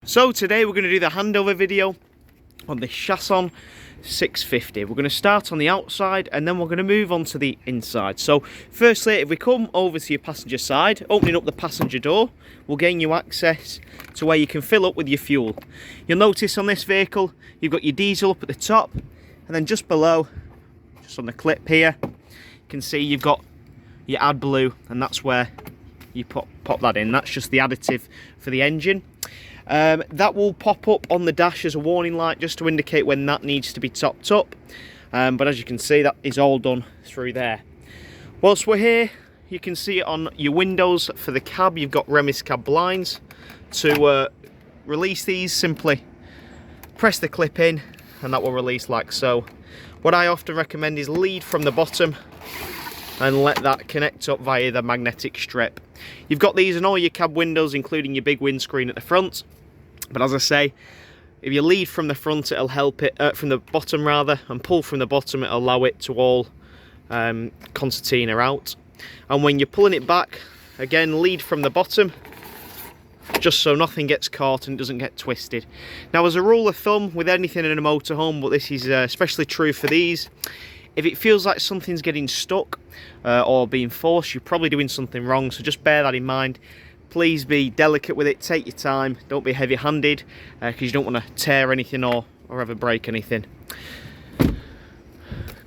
So today we're going to do the handover video on the Chausson 650. We're going to start on the outside and then we're going to move on to the inside. So firstly, if we come over to your passenger side, opening up the passenger door will gain you access to where you can fill up with your fuel. You'll notice on this vehicle you've got your diesel up at the top, and then just below, just on the clip here, you can see you've got your AdBlue, and that's where you pop that in. That's just the additive for the engine. That will pop up on the dash as a warning light just to indicate when that needs to be topped up, but as you can see, that is all done through there. Whilst we're here, you can see it on your windows for the cab. You've got Remis cab blinds. To release these, simply press the clip in and that will release like so. What I often recommend is lead from the bottom and let that connect up via the magnetic strip. You've got these in all your cab windows, including your big windscreen at the front. But as I say, if you lead from the front, it'll help it, from the bottom rather, and pull from the bottom, it'll allow it to all concertina out. And when you're pulling it back, again, lead from the bottom, just so nothing gets caught and doesn't get twisted. Now, as a rule of thumb with anything in a motorhome, but this is especially true for these, if it feels like something's getting stuck or being forced, you're probably doing something wrong, so just bear that in mind. Please be delicate with it, take your time, don't be heavy-handed, because you don't want to tear anything or ever break anything.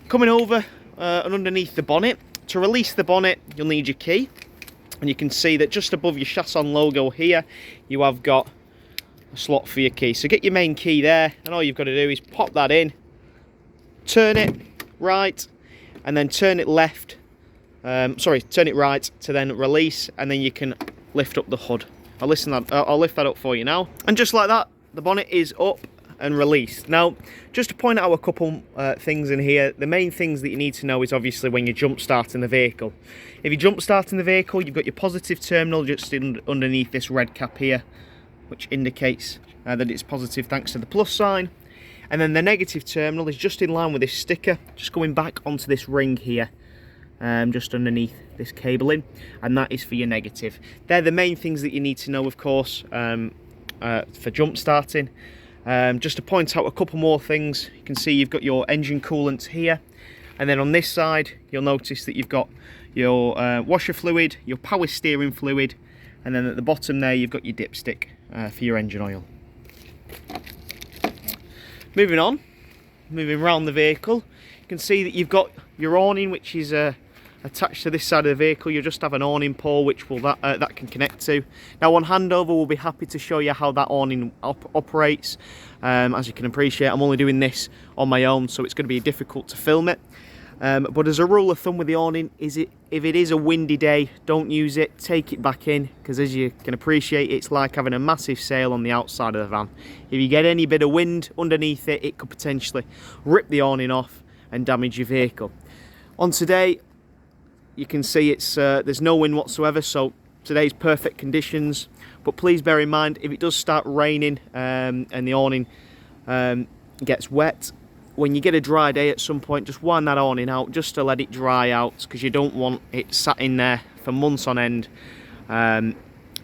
Coming over and underneath the bonnet, to release the bonnet you'll need your key, and you can see that just above your Chausson logo here you have got a slot for your key. So get your main key there, and all you've got to do is pop that in, turn it right, and then turn it left, turn it right to then release, and then you can lift up the hood. I'll lift that up for you now, and just like that, the bonnet is up and released. Now, just to point out a couple things in here, the main things that you need to know is obviously when you're jump starting the vehicle. If you're jump starting the vehicle, you've got your positive terminal just underneath this red cap here, which indicates that it's positive thanks to the plus sign. And then the negative terminal is just in line with this sticker, just going back onto this ring here, just underneath this cabling, and that is for your negative. They're the main things that you need to know, of course, for jump starting. Just to point out a couple more things, you can see you've got your engine coolant here, and then on this side you'll notice that you've got your washer fluid, your power steering fluid, and then at the bottom there you've got your dipstick for your engine oil. Moving on, moving around the vehicle, you can see that you've got your awning, which is attached to this side of the vehicle. You'll just have an awning pole which will that can connect to. Now on handover we'll be happy to show you how that awning operates. As you can appreciate, I'm only doing this on my own, so it's going to be difficult to film it. But as a rule of thumb with the awning, if it is a windy day, don't use it, take it back in, because as you can appreciate, it's like having a massive sail on the outside of the van. If you get any bit of wind underneath it, it could potentially rip the awning off and damage your vehicle. On today, you can see it's there's no wind whatsoever, so today's perfect conditions. But please bear in mind, if it does start raining and the awning gets wet, when you get a dry day at some point, just wind that awning out just to let it dry out, because you don't want it sat in there for months on end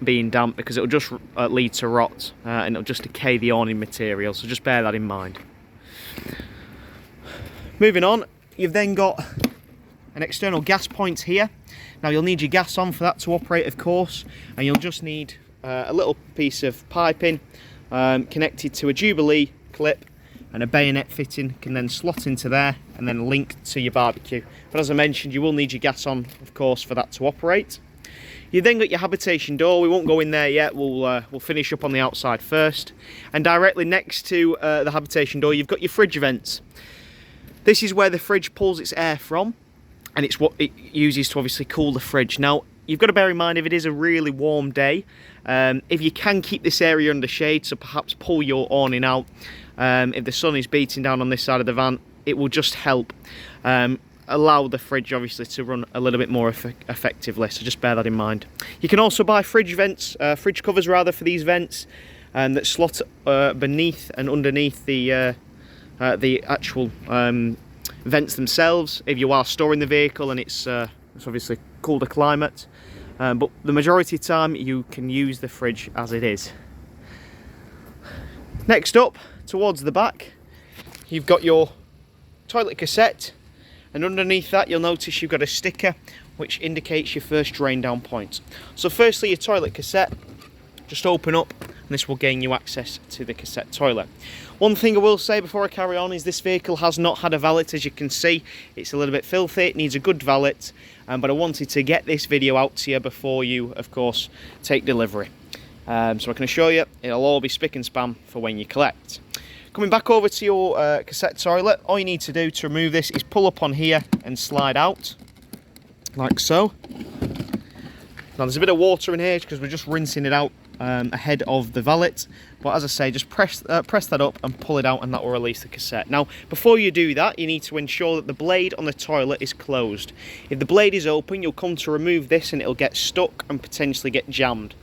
being damp, because it'll just lead to rot and it'll just decay the awning material, so just bear that in mind. Moving on, you've then got an external gas point here. Now you'll need your gas on for that to operate, of course, and you'll just need a little piece of piping connected to a Jubilee clip, and a bayonet fitting can then slot into there and then link to your barbecue. But as I mentioned, you will need your gas on, of course, for that to operate. You then got your habitation door. We won't go in there yet, we'll finish up on the outside first. And directly next to the habitation door, you've got your fridge vents. This is where the fridge pulls its air from, and it's what it uses to obviously cool the fridge. Now, you've got to bear in mind, if it is a really warm day, if you can keep this area under shade, so perhaps pull your awning out, if the sun is beating down on this side of the van, it will just help allow the fridge obviously to run a little bit more effectively, so just bear that in mind. You can also buy fridge covers rather, for these vents that slot beneath and underneath the actual vents themselves, if you are storing the vehicle and it's obviously colder climate. But the majority of the time you can use the fridge as it is. Next up, towards the back, you've got your toilet cassette, and underneath that you'll notice you've got a sticker which indicates your first drain down point. So firstly, your toilet cassette, just open up and this will gain you access to the cassette toilet. One thing I will say before I carry on is this vehicle has not had a valet. As you can see, it's a little bit filthy, it needs a good valet, but I wanted to get this video out to you before you, of course, take delivery. So I can assure you, it'll all be spick and span for when you collect. Coming back over to your cassette toilet, all you need to do to remove this is pull up on here and slide out, like so. Now there's a bit of water in here because we're just rinsing it out ahead of the valet, but as I say, just press that up and pull it out and that will release the cassette. Now before you do that, you need to ensure that the blade on the toilet is closed. If the blade is open, you'll come to remove this and it'll get stuck and potentially get jammed.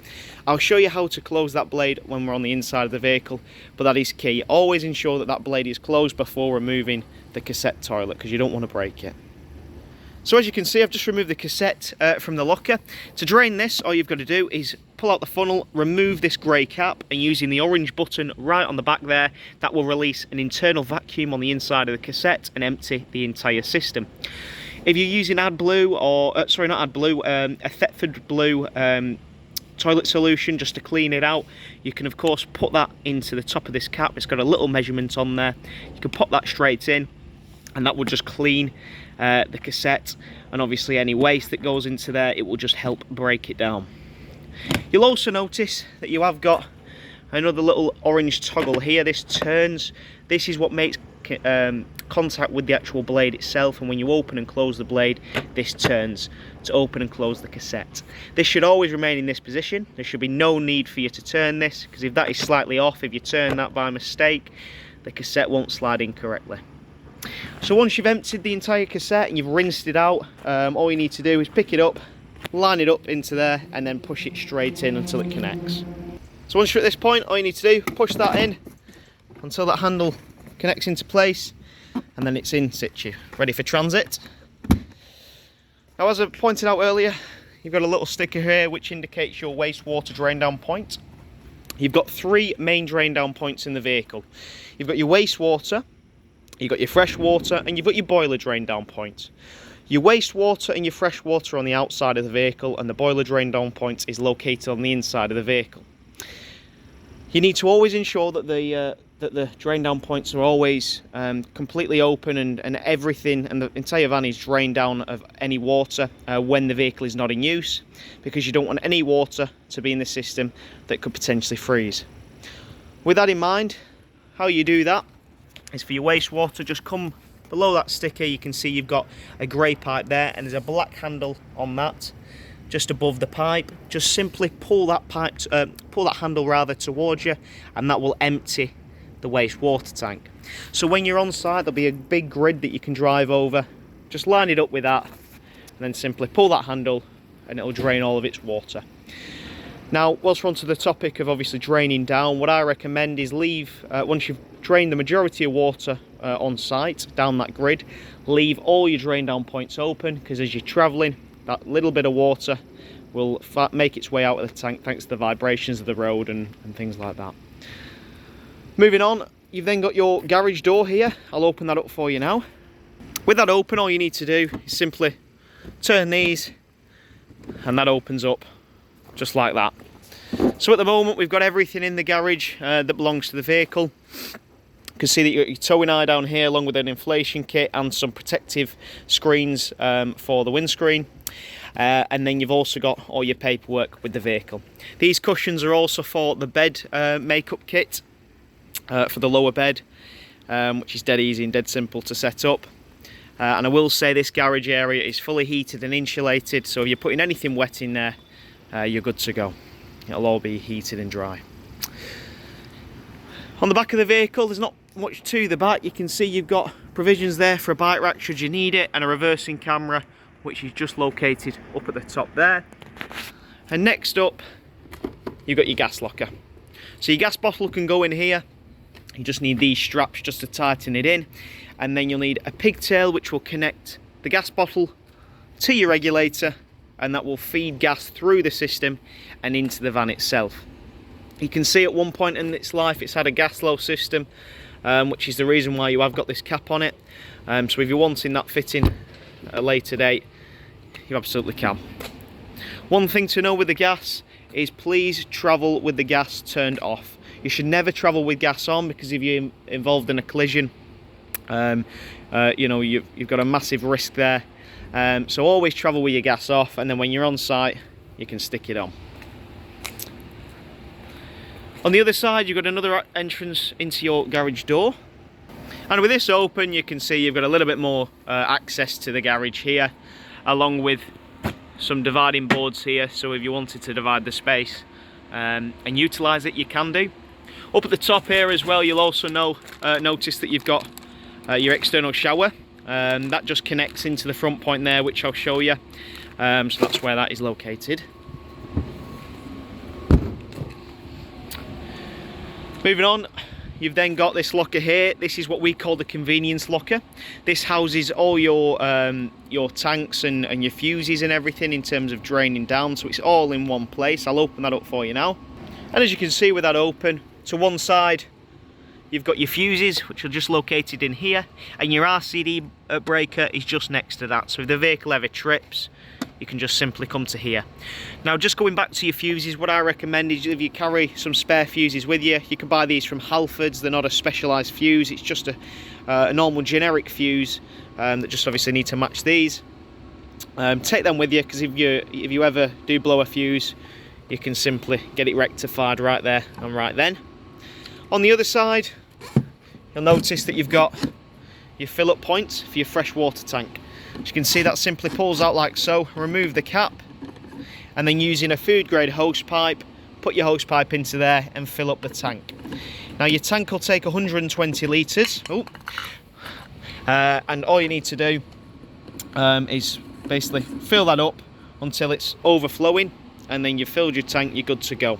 I'll show you how to close that blade when we're on the inside of the vehicle, but that is key. Always ensure that that blade is closed before removing the cassette toilet because you don't want to break it. So as you can see, I've just removed the cassette from the locker. To drain this, all you've got to do is pull out the funnel, remove this grey cap, and using the orange button right on the back there, that will release an internal vacuum on the inside of the cassette and empty the entire system. If you're using AdBlue, or sorry, not AdBlue, a Thetford Blue toilet solution just to clean it out, you can of course put that into the top of this cap. It's got a little measurement on there. You can pop that straight in and that will just clean the cassette, and obviously any waste that goes into there, it will just help break it down. You'll also notice that you have got another little orange toggle here. This turns. This is what makes contact with the actual blade itself, and when you open and close the blade, this turns to open and close the cassette. This should always remain in this position. There should be no need for you to turn this, because if that is slightly off, if you turn that by mistake, the cassette won't slide in correctly. So once you've emptied the entire cassette and you've rinsed it out, all you need to do is pick it up, line it up into there, and then push it straight in until it connects. So once you're at this point, all you need to do, push that in until that handle connects into place, and then it's in situ, ready for transit. Now, as I pointed out earlier, you've got a little sticker here which indicates your wastewater drain down point. You've got three main drain down points in the vehicle. You've got your wastewater, you've got your fresh water, and you've got your boiler drain down point. Your wastewater and your fresh water are on the outside of the vehicle, and the boiler drain down point is located on the inside of the vehicle. You need to always ensure that the drain down points are always completely open, and everything and the entire van is drained down of any water when the vehicle is not in use, because you don't want any water to be in the system that could potentially freeze. With that in mind, how you do that is for your wastewater, just come below that sticker. You can see you've got a grey pipe there, and there's a black handle on that just above the pipe. Just simply pull that pipe, pull that handle rather towards you, and that will empty the wastewater tank. So when you're on site, there'll be a big grid that you can drive over. Just line it up with that, and then simply pull that handle, and it'll drain all of its water. Now, whilst we're on to the topic of obviously draining down, what I recommend is leave, once you've drained the majority of water on site down that grid, leave all your drain down points open, because as you're travelling, that little bit of water will make its way out of the tank thanks to the vibrations of the road and things like that. Moving on, you've then got your garage door here. I'll open that up for you now. With that open, all you need to do is simply turn these, and that opens up just like that. So at the moment, we've got everything in the garage that belongs to the vehicle. You can see that you've got your towing eye down here, along with an inflation kit and some protective screens for the windscreen. And then you've also got all your paperwork with the vehicle. These cushions are also for the bed makeup kit for the lower bed, which is dead easy and dead simple to set up. And I will say this garage area is fully heated and insulated, so if you're putting anything wet in there, you're good to go. It'll all be heated and dry. On the back of the vehicle, there's not much to the back. You can see you've got provisions there for a bike rack should you need it, and a reversing camera, which is just located up at the top there. And next up, you've got your gas locker. So your gas bottle can go in here. You just need these straps just to tighten it in, and then you'll need a pigtail which will connect the gas bottle to your regulator, and that will feed gas through the system and into the van itself. You can see at one point in its life it's had a gas flow system, which is the reason why you have got this cap on it. So if you're wanting that fitting at a later date, you absolutely can. One thing to know with the gas is please travel with the gas turned off. You should never travel with gas on, because if you're involved in a collision, you know, you've got a massive risk there. So always travel with your gas off, and then when you're on site you can stick it on. On the other side you've got another entrance into your garage door, and with this open you can see you've got a little bit more access to the garage here, along with some dividing boards here, so if you wanted to divide the space and utilise it, you can do. Up at the top here as well, you'll also notice that you've got your external shower. That just connects into the front point there, which I'll show you. So that's where that is located. Moving on, you've then got this locker here. This is what we call the convenience locker. This houses all your tanks and your fuses and everything in terms of draining down, so it's all in one place. I'll open that up for you now. And as you can see with that open, to one side you've got your fuses, which are just located in here, and your RCD breaker is just next to that. So if the vehicle ever trips, you can just simply come to here. Now, just going back to your fuses, what I recommend is if you carry some spare fuses with you, you can buy these from Halfords. They're not a specialised fuse, it's just a normal generic fuse that just obviously need to match these. Take them with you, because if you ever do blow a fuse, you can simply get it rectified right there and right then. On the other side, you'll notice that you've got your fill-up points for your fresh water tank. As you can see, that simply pulls out like so. Remove the cap, and then using a food grade hose pipe, put your hose pipe into there and fill up the tank. Now your tank will take 120 litres. And all you need to do is basically fill that up until it's overflowing, and then you've filled your tank, you're good to go.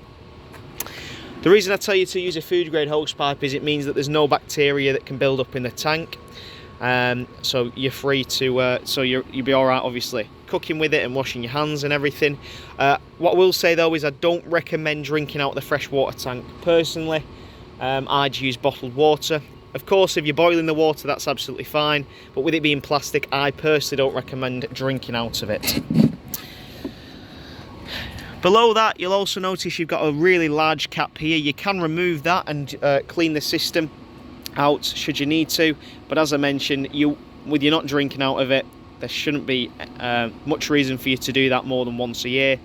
The reason I tell you to use a food grade hose pipe is it means that there's no bacteria that can build up in the tank. So you're free to, you'll be alright obviously cooking with it and washing your hands and everything. What I will say though is I don't recommend drinking out of the fresh water tank. Personally, I'd use bottled water. Of course, if you're boiling the water, that's absolutely fine, but with it being plastic, I personally don't recommend drinking out of it. Below that, you'll also notice you've got a really large cap here. You can remove that and clean the system out should you need to, but as I mentioned, with you not drinking out of it, there shouldn't be much reason for you to do that more than once a year.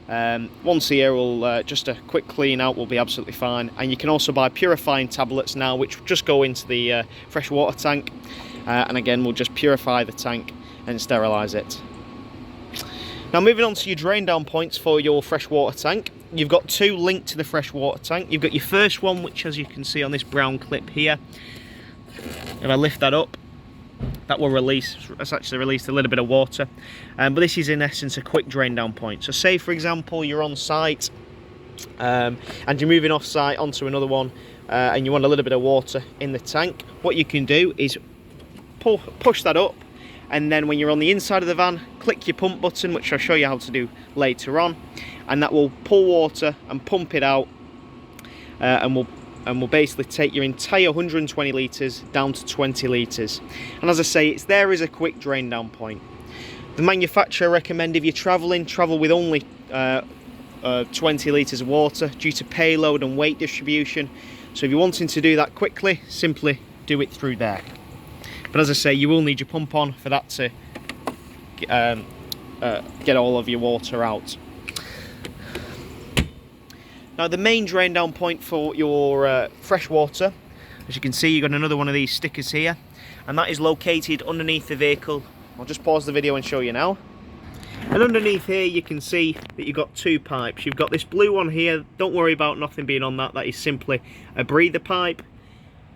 Once a year will just a quick clean out will be absolutely fine. And you can also buy purifying tablets now, which just go into the fresh water tank, and again will just purify the tank and sterilise it. Now, moving on to your drain down points for your fresh water tank, you've got two linked to the fresh water tank. You've got your first one, which as you can see on this brown clip here, if I lift that up, that will release, it's actually released a little bit of water, but this is in essence a quick drain down point. So say for example you're on site and you're moving off site onto another one, and you want a little bit of water in the tank, what you can do is push that up, and then when you're on the inside of the van, click your pump button, which I'll show you how to do later on, and that will pull water and pump it out, and will basically take your entire 120 litres down to 20 litres. And as I say, it's there as a quick drain down point. The manufacturer recommend if you're travel with only 20 litres of water due to payload and weight distribution. So if you're wanting to do that quickly, simply do it through there. But as I say, you will need your pump on for that to get all of your water out. Now the main drain down point for your fresh water, as you can see, you've got another one of these stickers here, and that is located underneath the vehicle. I'll just pause the video and show you now. And underneath here you can see that you've got two pipes. You've got this blue one here, don't worry about nothing being on that, that is simply a breather pipe.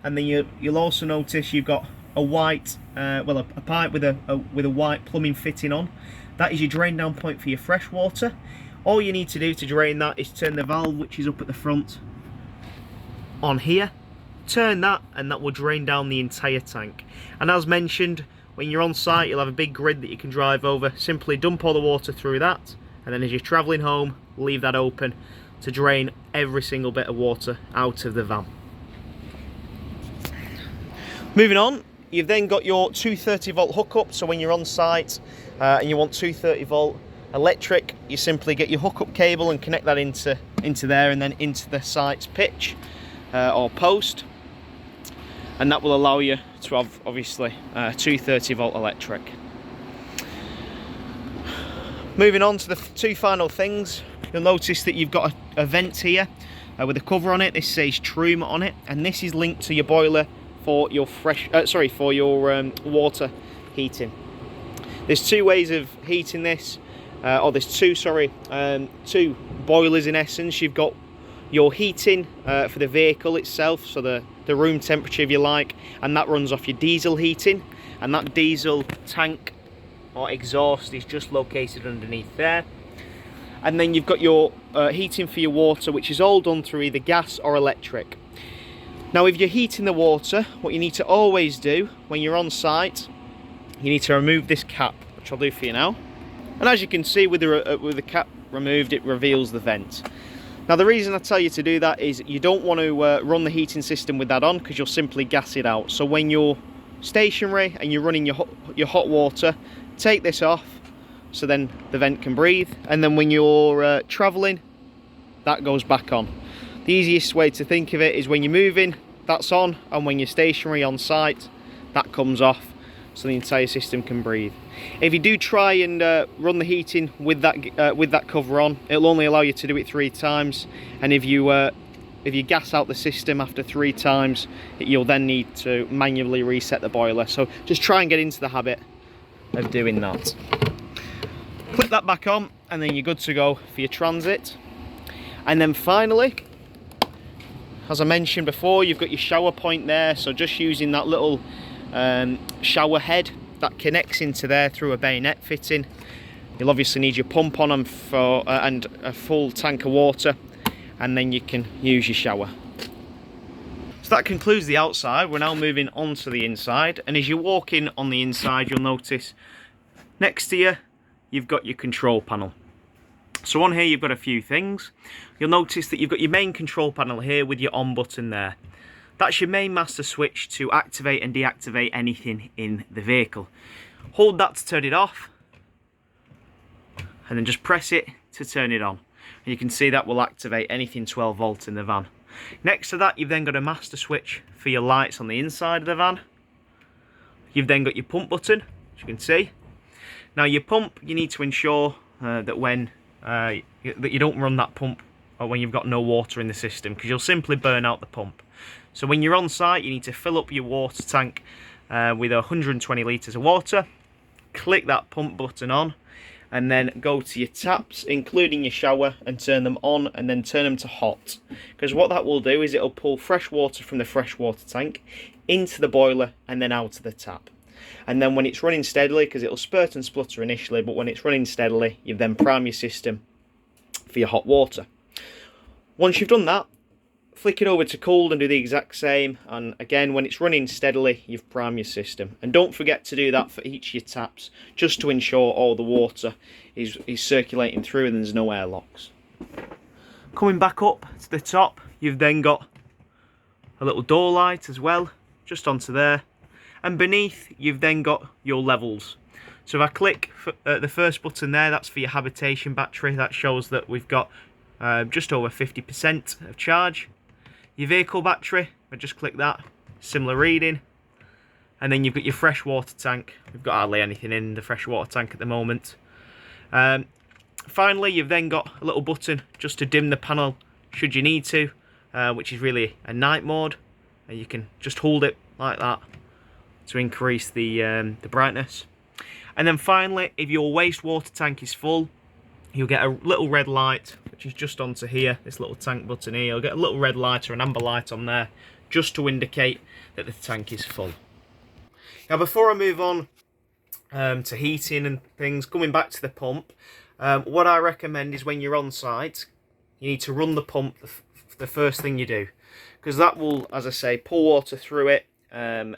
And then you'll also notice you've got a white, a pipe with a white plumbing fitting on. That is your drain down point for your fresh water. All you need to do to drain that is turn the valve, which is up at the front, on here. Turn that and that will drain down the entire tank. And as mentioned, when you're on site you'll have a big grid that you can drive over. Simply dump all the water through that, and then as you're travelling home, leave that open, to drain every single bit of water out of the van. Moving on, you've then got your 230 volt hookup. So when you're on site and you want 230 volt electric, you simply get your hookup cable and connect that into there and then into the site's pitch or post, and that will allow you to have obviously 230 volt electric. Moving on to the two final things, you'll notice that you've got a vent here with a cover on it. This says Truma on it, and this is linked to your boiler for your water heating. There's two ways of heating this, or there's two boilers in essence. You've got your heating for the vehicle itself, so the room temperature if you like, and that runs off your diesel heating, and that diesel tank or exhaust is just located underneath there. And then you've got your heating for your water, which is all done through either gas or electric. Now if you're heating the water, what you need to always do when you're on site, you need to remove this cap, which I'll do for you now. And as you can see, with the cap removed, it reveals the vent. Now the reason I tell you to do that is you don't want to run the heating system with that on, because you'll simply gas it out. So when you're stationary and you're running your hot water, take this off so then the vent can breathe, and then when you're traveling, that goes back on. The easiest way to think of it is when you're moving, that's on, and when you're stationary on site, that comes off, so the entire system can breathe. If you do try and run the heating with that cover on, it'll only allow you to do it 3 times, and if you gas out the system after 3 times, you'll then need to manually reset the boiler. So just try and get into the habit of doing that. Clip that back on, and then you're good to go for your transit. And then finally, as I mentioned before, you've got your shower point there, so just using that little shower head that connects into there through a bayonet fitting. You'll obviously need your pump on them and a full tank of water, and then you can use your shower. So that concludes the outside. We're now moving on to the inside, and as you walk in on the inside, you'll notice next to you you've got your control panel. So on here you've got a few things. You'll notice that you've got your main control panel here with your on button there. That's your main master switch to activate and deactivate anything in the vehicle. Hold that to turn it off, and then just press it to turn it on. And you can see that will activate anything 12 volt in the van. Next to that, you've then got a master switch for your lights on the inside of the van. You've then got your pump button, as you can see. Now your pump, you need to ensure that you don't run that pump or when you've got no water in the system, because you'll simply burn out the pump. So when you're on site, you need to fill up your water tank with 120 litres of water, click that pump button on, and then go to your taps, including your shower, and turn them on, and then turn them to hot. Because what that will do is it'll pull fresh water from the fresh water tank into the boiler and then out of the tap. And then when it's running steadily, because it'll spurt and splutter initially, but when it's running steadily, you then prime your system for your hot water. Once you've done that, flick it over to cooled and do the exact same. And again, when it's running steadily, you've primed your system. And don't forget to do that for each of your taps, just to ensure all the water is circulating through and there's no airlocks. Coming back up to the top, you've then got a little door light as well, just onto there. And beneath, you've then got your levels. So if I click the first button there, that's for your habitation battery. That shows that we've got just over 50% of charge. Your vehicle battery, I just click that, similar reading. And then you've got your freshwater tank. We've got hardly anything in the freshwater tank at the moment. Finally, you've then got a little button just to dim the panel should you need to, which is really a night mode. And you can just hold it like that to increase the brightness. And then finally, if your wastewater tank is full, you'll get a little red light, which is just onto here, this little tank button here. You'll get a little red light or an amber light on there, just to indicate that the tank is full. Now before I move on to heating and things, coming back to the pump, what I recommend is when you're on site, you need to run the pump the first thing you do, because that will, as I say, pull water through it and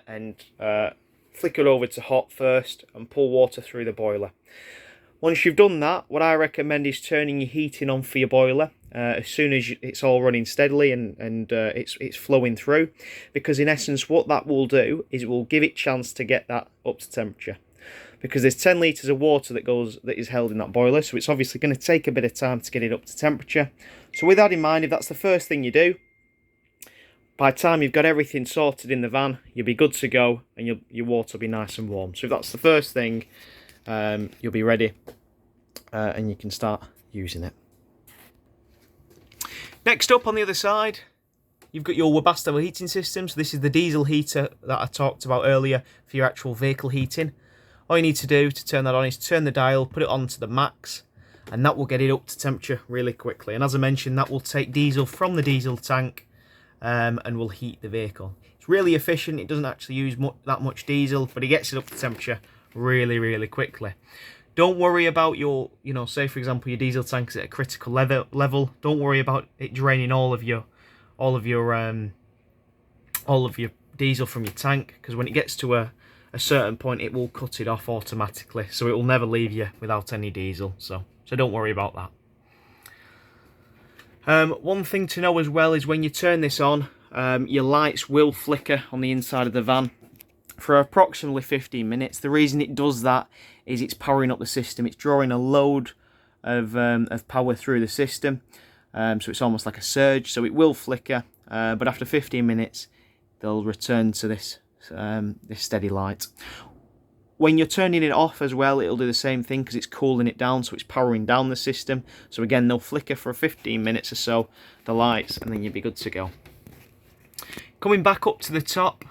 flick it over to hot first and pull water through the boiler. Once you've done that, what I recommend is turning your heating on for your boiler as soon as it's all running steadily and it's flowing through, because in essence what that will do is it will give it chance to get that up to temperature, because there's 10 litres of water that is held in that boiler, so it's obviously going to take a bit of time to get it up to temperature. So with that in mind, if that's the first thing you do, by the time you've got everything sorted in the van, you'll be good to go, and your water will be nice and warm. So if that's the first thing, you'll be ready and you can start using it. Next up on the other side, you've got your Burstner heating system. So this is the diesel heater that I talked about earlier for your actual vehicle heating. All you need to do to turn that on is turn the dial, put it on to the max, and that will get it up to temperature really quickly. And as I mentioned, that will take diesel from the diesel tank and will heat the vehicle. It's really efficient. It doesn't actually use that much diesel, but it gets it up to temperature really, really quickly. Don't worry about your, say for example your diesel tank is at a critical level. Don't worry about it draining all of your diesel from your tank, because when it gets to a certain point, it will cut it off automatically. So it will never leave you without any diesel. So don't worry about that. One thing to know as well is when you turn this on, your lights will flicker on the inside of the van for approximately 15 minutes. The reason it does that is it's powering up the system. It's drawing a load of power through the system, so it's almost like a surge. So it will flicker, but after 15 minutes, they'll return to this steady light. When you're turning it off as well, it'll do the same thing because it's cooling it down, so it's powering down the system. So again, they'll flicker for 15 minutes or so, the lights, and then you'll be good to go. Coming back up to the top,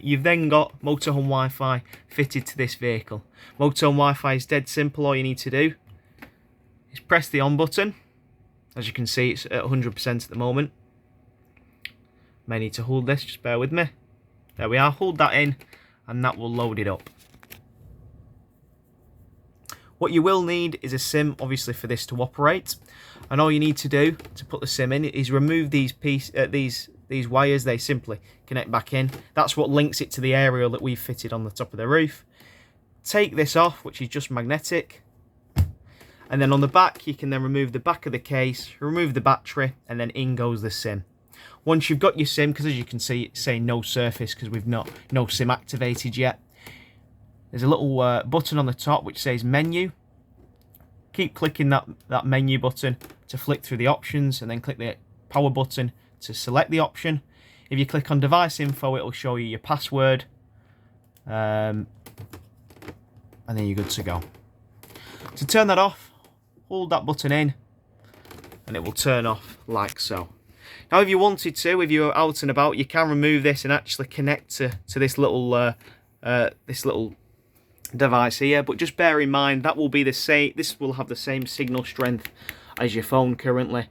you've then got Motorhome Wi-Fi fitted to this vehicle. Motorhome Wi-Fi is dead simple. All you need to do is press the on button. As you can see, it's at 100% at the moment. May need to hold this, just bear with me. There we are, hold that in and that will load it up. What you will need is a SIM, obviously, for this to operate. And all you need to do to put the SIM in is remove these wires. They simply connect back in. That's what links it to the aerial that we've fitted on the top of the roof. Take this off, which is just magnetic. And then on the back, you can then remove the back of the case, remove the battery, and then in goes the SIM. Once you've got your SIM, because as you can see, it's saying no surface because we've no SIM activated yet. There's a little button on the top which says menu. Keep clicking that menu button to flick through the options, and then click the power button to select the option. If you click on device info, it'll show you your password, and then you're good to go. To turn that off, hold that button in and it will turn off like so. Now if you wanted to, if you're out and about, you can remove this and actually connect to this little device here, but just bear in mind that will be the same. This will have the same signal strength as your phone currently.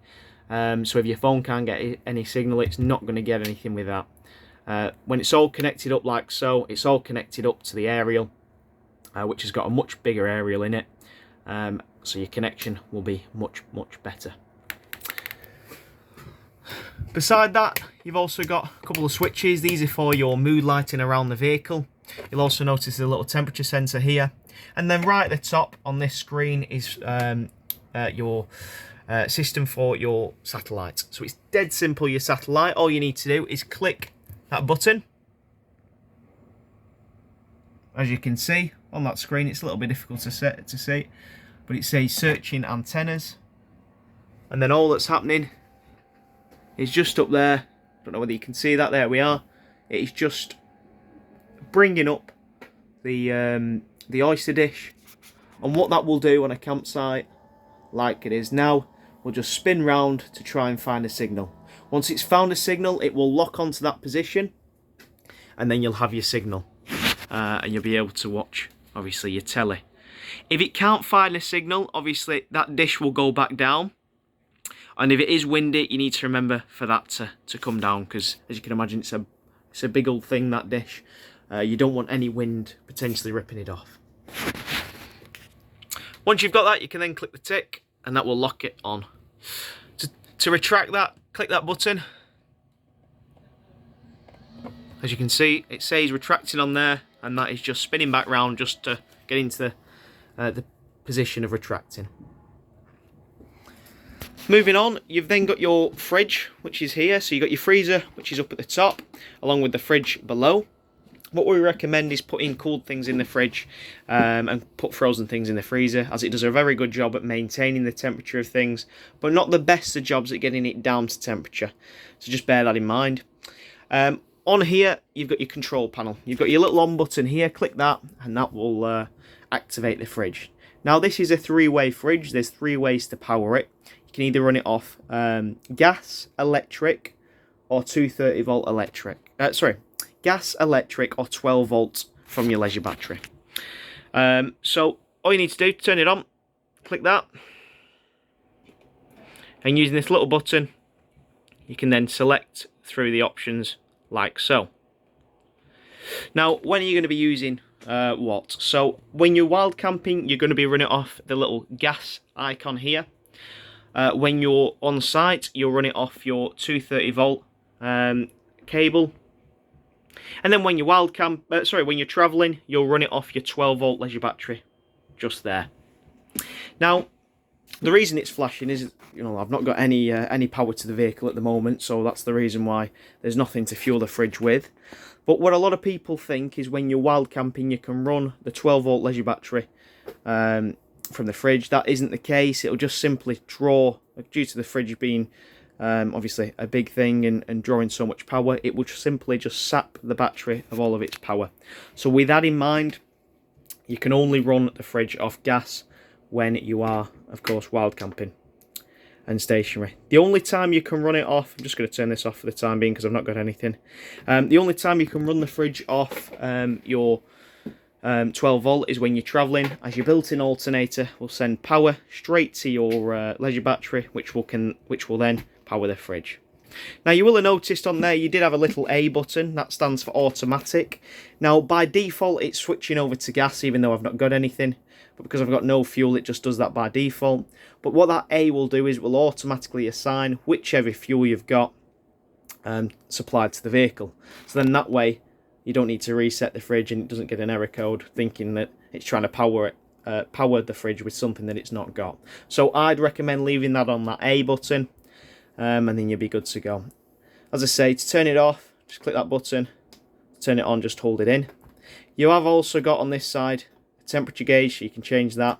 So if your phone can't get any signal, it's not going to get anything with that. When it's all connected up like so, it's all connected up to the aerial, which has got a much bigger aerial in it. So your connection will be much better. Beside that, you've also got a couple of switches. These are for your mood lighting around the vehicle. You'll also notice a little temperature sensor here. And then right at the top on this screen is your system for your satellite. So it's dead simple, your satellite. All you need to do is click that button. As you can see on that screen, it's a little bit difficult to see, but it says searching antennas. And then all that's happening is just up there. Don't know whether you can see that. There we are. It is just bringing up the oyster dish, and what that will do on a campsite like it is now, we'll just spin round to try and find a signal. Once it's found a signal, it will lock onto that position, and then you'll have your signal, and you'll be able to watch obviously your telly. If it can't find a signal, obviously that dish will go back down. And if it is windy, you need to remember for that to come down, because as you can imagine, it's a big old thing, that dish. You don't want any wind potentially ripping it off. Once you've got that, you can then click the tick and that will lock it on. To retract that, click that button. As you can see, it says retracting on there, and that is just spinning back round just to get into position of retracting. Moving on, you've then got your fridge, which is here. So you've got your freezer, which is up at the top, along with the fridge below. What we recommend is putting cooled things in the fridge and put frozen things in the freezer, as it does a very good job at maintaining the temperature of things, but not the best of jobs at getting it down to temperature. So just bear that in mind. On here, you've got your control panel. You've got your little on button here. Click that, and that will activate the fridge. Now, this is a three-way fridge. There's 3 ways to power it. You can either run it off gas, electric, or 230-volt electric. Gas, electric, or 12 volts from your leisure battery. So all you need to do, turn it on, click that, and using this little button, you can then select through the options like so. Now, when are you going to be using what? So when you're wild camping, you're going to be running off the little gas icon here. When you're on site, you'll run it off your 230-volt cable. And then when you're when you're travelling, you'll run it off your 12-volt leisure battery, just there. Now, the reason it's flashing is, you know, I've not got any power to the vehicle at the moment, so that's the reason why there's nothing to fuel the fridge with. But what a lot of people think is when you're wild camping, you can run the 12-volt leisure battery from the fridge. That isn't the case. It'll just simply draw, due to the fridge being obviously a big thing and drawing so much power, it will simply just sap the battery of all of its power. So with that in mind, you can only run the fridge off gas when you are, of course, wild camping and stationary. The only time you can run it off, I'm just going to turn this off for the time being because I've not got anything. The only time you can run the fridge off your 12 volt is when you're travelling, as your built-in alternator will send power straight to your leisure battery, which will then power the fridge. Now, you will have noticed on there you did have a little A button. That stands for automatic. Now, by default, it's switching over to gas, even though I've not got anything. But because I've got no fuel, it just does that by default. But what that A will do is it will automatically assign whichever fuel you've got supplied to the vehicle. So then that way, you don't need to reset the fridge and it doesn't get an error code thinking that it's trying to power the fridge with something that it's not got. So I'd recommend leaving that on that A button. And then you'll be good to go. As I say, to turn it off, just click that button. To turn it on, just hold it in. You have also got on this side a temperature gauge, so you can change that.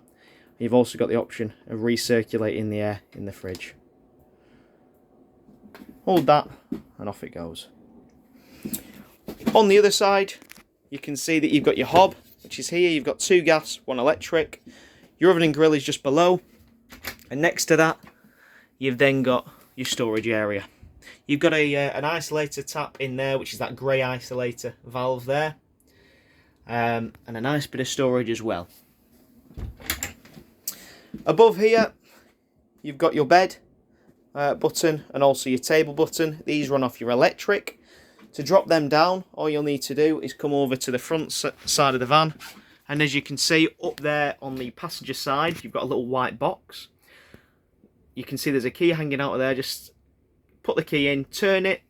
You've also got the option of recirculating the air in the fridge. Hold that, and off it goes. On the other side, you can see that you've got your hob, which is here. You've got 2 gas, 1 electric. Your oven and grill is just below. And next to that, you've then got your storage area. You've got an isolator tap in there, which is that grey isolator valve there, and a nice bit of storage as well. Above here, you've got your bed button and also your table button. These run off your electric. To drop them down, all you'll need to do is come over to the front side of the van, and as you can see up there on the passenger side, you've got a little white box. You can see there's a key hanging out of there. Just put the key in, turn it,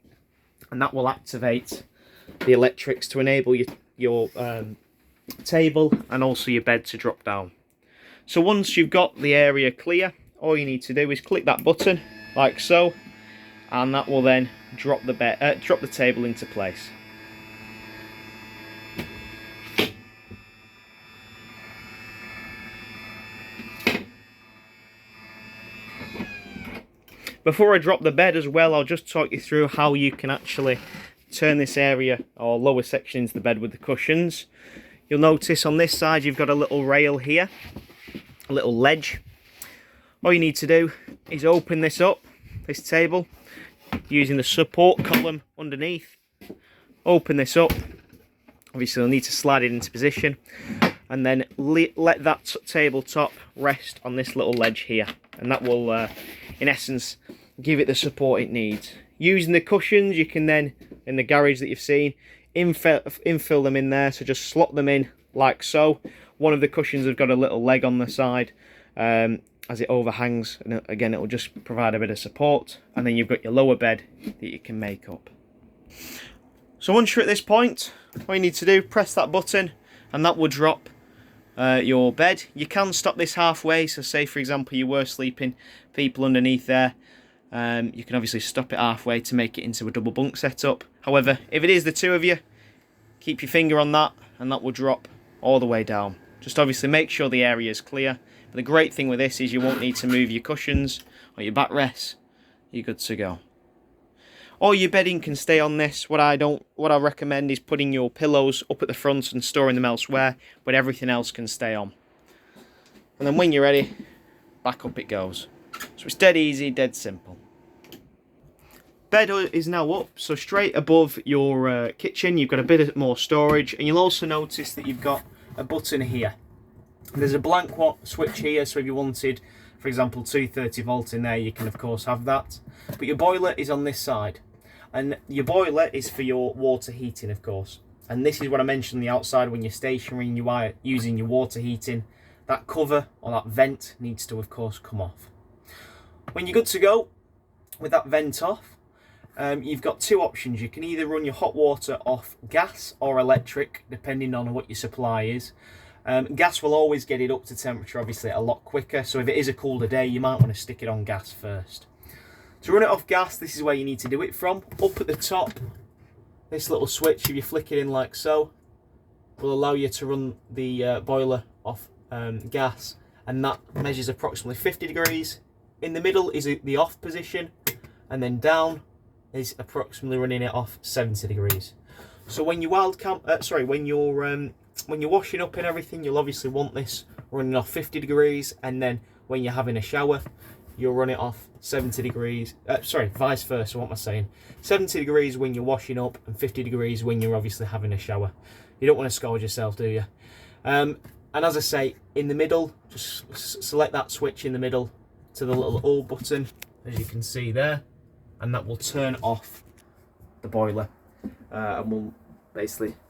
and that will activate the electrics to enable your table and also your bed to drop down. So once you've got the area clear, all you need to do is click that button like so, and that will then drop the table into place. Before I drop the bed as well, I'll just talk you through how you can actually turn this area or lower section into the bed with the cushions. You'll notice on this side you've got a little rail here, a little ledge. All you need to do is open this up, this table, using the support column underneath. Open this up. Obviously you'll need to slide it into position and then let that tabletop rest on this little ledge here, and that will in essence give it the support it needs. Using the cushions, you can then, in the garage that you've seen, infill them in there, so just slot them in like so. One of the cushions have got a little leg on the side as it overhangs, and again it will just provide a bit of support, and then you've got your lower bed that you can make up. So once you're at this point, all you need to do, press that button, and that will drop your bed. You can stop this halfway, so say for example you were sleeping people underneath there, you can obviously stop it halfway to make it into a double bunk setup. However, if it is the two of you, keep your finger on that and that will drop all the way down. Just obviously make sure the area is clear. But the great thing with this is you won't need to move your cushions or your backrests. You're good to go. All your bedding can stay on this. What I recommend is putting your pillows up at the front and storing them elsewhere, but everything else can stay on. And then when you're ready, back up it goes. So it's dead easy, dead simple. Bed is now up, so straight above your kitchen you've got a bit more storage, and you'll also notice that you've got a button here. There's a blank switch here, so if you wanted, for example, 230 volt in there, you can of course have that. But your boiler is on this side, and your boiler is for your water heating, of course. And this is what I mentioned on the outside, when you're stationary and you are using your water heating, that cover or that vent needs to of course come off. When you're good to go with that vent off, you've got two options. You can either run your hot water off gas or electric, depending on what your supply is. Gas will always get it up to temperature, obviously, a lot quicker. So if it is a colder day, you might want to stick it on gas first. To run it off gas, this is where you need to do it from. Up at the top, this little switch, if you flick it in like so, will allow you to run the boiler off gas. And that measures approximately 50 degrees. In the middle is the off position, and then down is approximately running it off 70 degrees. So when you're when you're washing up and everything, you'll obviously want this running off 50 degrees, and then when you're having a shower, you'll run it off 70 degrees. Vice versa, what am I saying? 70 degrees when you're washing up and 50 degrees when you're obviously having a shower. You don't want to scald yourself, do you? And as I say, in the middle, just select that switch in the middle to the little all button, as you can see there, and that will turn off the boiler, and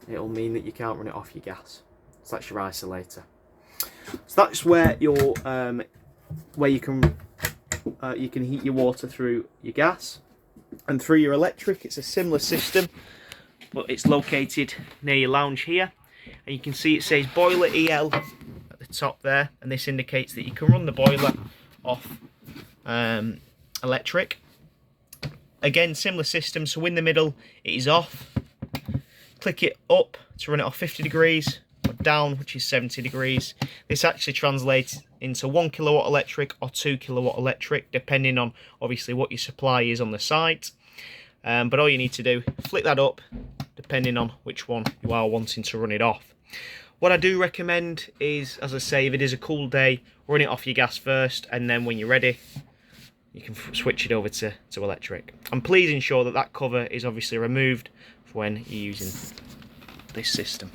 it'll mean that you can't run it off your gas. So that's your isolator. So that's where your where you can heat your water through your gas, and through your electric. It's a similar system, but it's located near your lounge here, and you can see it says boiler EL at the top there, and this indicates that you can run the boiler off electric. Again, similar system, so in the middle it is off. Click it up to run it off 50 degrees, or down, which is 70 degrees. This actually translates into 1 kilowatt electric or 2 kilowatt electric, depending on obviously what your supply is on the site. But all you need to do, flick that up, depending on which one you are wanting to run it off. What I do recommend is, as I say, if it is a cool day, run it off your gas first, and then when you're ready, you can switch it over to electric. And please ensure that that cover is obviously removed when you're using this system.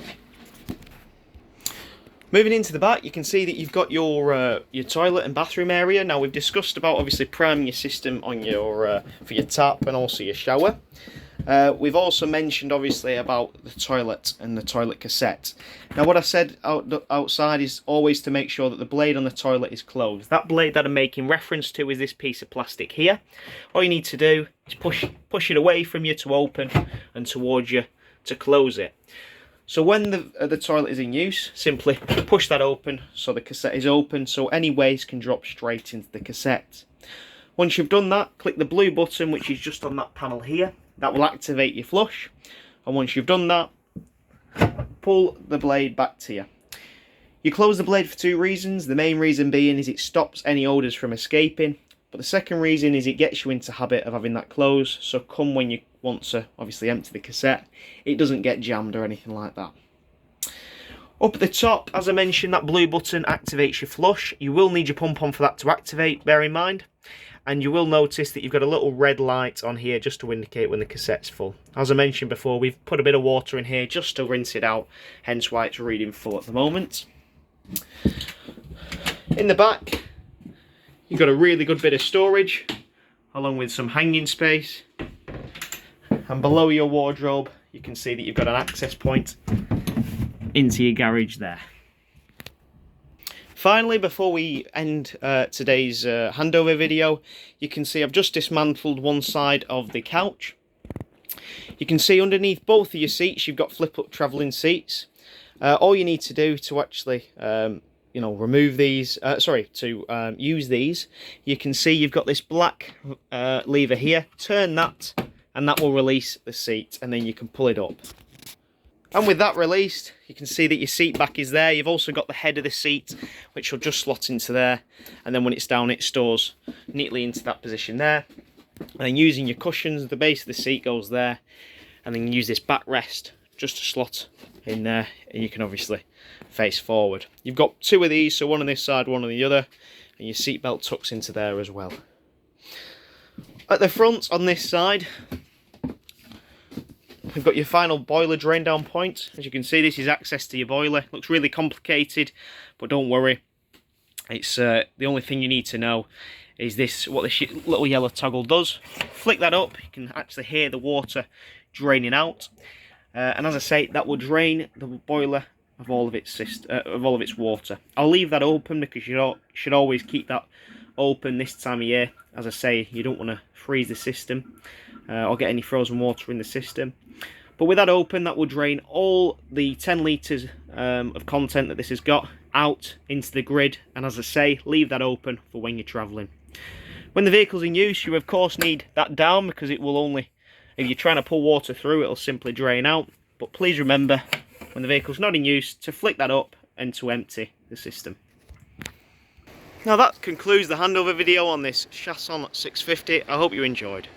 Moving into the back, you can see that you've got your toilet and bathroom area. Now, we've discussed about obviously priming your system on your for your tap and also your shower. We've also mentioned obviously about the toilet and the toilet cassette. Now, what I said outside is always to make sure that the blade on the toilet is closed. That blade that I'm making reference to is this piece of plastic here. All you need to do is push it away from you to open, and towards you to close it. So when the toilet is in use, simply push that open so the cassette is open, so any waste can drop straight into the cassette. Once you've done that, click the blue button, which is just on that panel here. That will activate your flush. And once you've done that, pull the blade back to you. You close the blade for two reasons. The main reason being is it stops any odours from escaping. But the second reason is it gets you into habit of having that closed. So come when you want to obviously empty the cassette, it doesn't get jammed or anything like that. Up at the top, as I mentioned, that blue button activates your flush. You will need your pump on for that to activate, bear in mind. And you will notice that you've got a little red light on here just to indicate when the cassette's full. As I mentioned before, we've put a bit of water in here just to rinse it out, hence why it's reading full at the moment. In the back, you've got a really good bit of storage, along with some hanging space. And below your wardrobe, you can see that you've got an access point into your garage there. Finally, before we end today's handover video, you can see I've just dismantled one side of the couch. You can see underneath both of your seats, you've got flip-up travelling seats. All you need to do to actually remove these, use these, you can see you've got this black lever here. Turn that and that will release the seat, and then you can pull it up. And with that released, you can see that your seat back is there. You've also got the head of the seat, which will just slot into there, and then when it's down, it stores neatly into that position there. And then using your cushions, the base of the seat goes there, and then you use this backrest just to slot in there, and you can obviously face forward. You've got two of these, so one on this side, one on the other, and your seat belt tucks into there as well. At the front on this side, we've got your final boiler drain down point. As you can see, this is access to your boiler. Looks really complicated, but don't worry. It's the only thing you need to know is this, what this little yellow toggle does. Flick that up, you can actually hear the water draining out. And as I say, that will drain the boiler of all of its water. I'll leave that open because you should always keep that open this time of year. As I say, you don't want to freeze the system or get any frozen water in the system. But with that open, that will drain all the 10 litres of content that this has got out into the grid. And as I say, leave that open for when you're travelling. When the vehicle's in use, you of course need that down because it will only, if you're trying to pull water through, it'll simply drain out. But please remember, when the vehicle's not in use, to flick that up and to empty the system. Now that concludes the handover video on this Chausson 650. I hope you enjoyed.